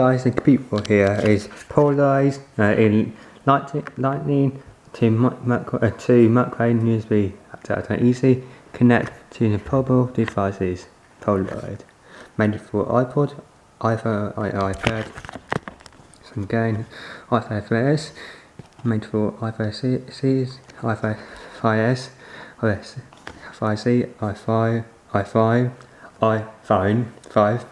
guys, the computer here is polarized in lightning to microphone USB adapter. Easy connect to the portable devices. Polarized. Made for iPod, iPhone, iPad. Some gain. iPhone 5S. Made for iPhone 6, iPhone 5S, iOS 5C, i5, iPhone 5,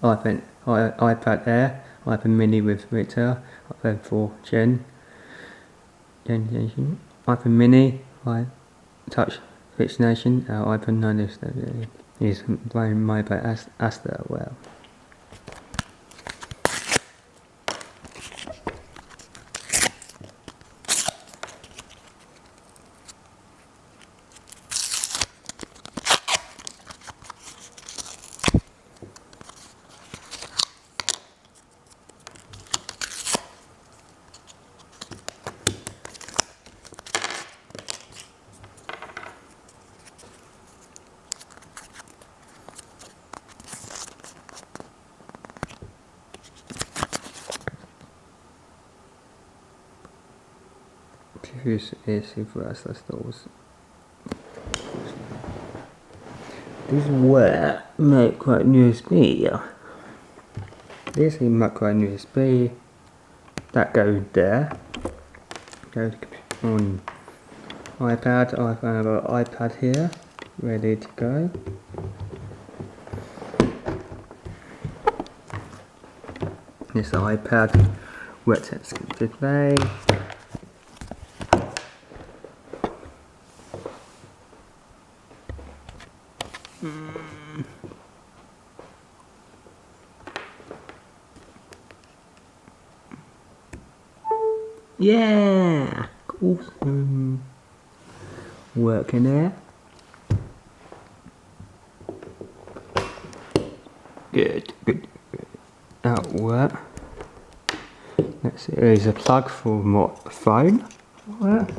iPad Air, iPad Mini with retail, iPad 4 generation, iPad Mini, Touch Fixation, iPad 9 is made by ASDA. Well, this is stores. This is where micro USB. This is micro USB that goes there. Goes on iPad. I've got an iPad here, ready to go. This iPad Vertex display. Yeah, awesome. Working there. Good. That'll work. Let's see, there's a plug for my phone. What?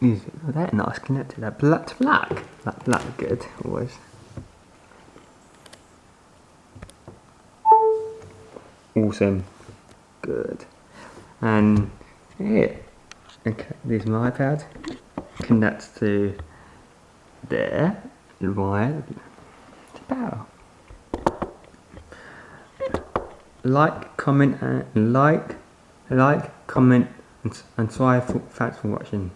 Is that nice connected? That black to black. That black good always. Awesome. Good. And here. Okay, there's my iPad. Connects to there. The wire to power. Like, comment, and comment, and thanks for watching.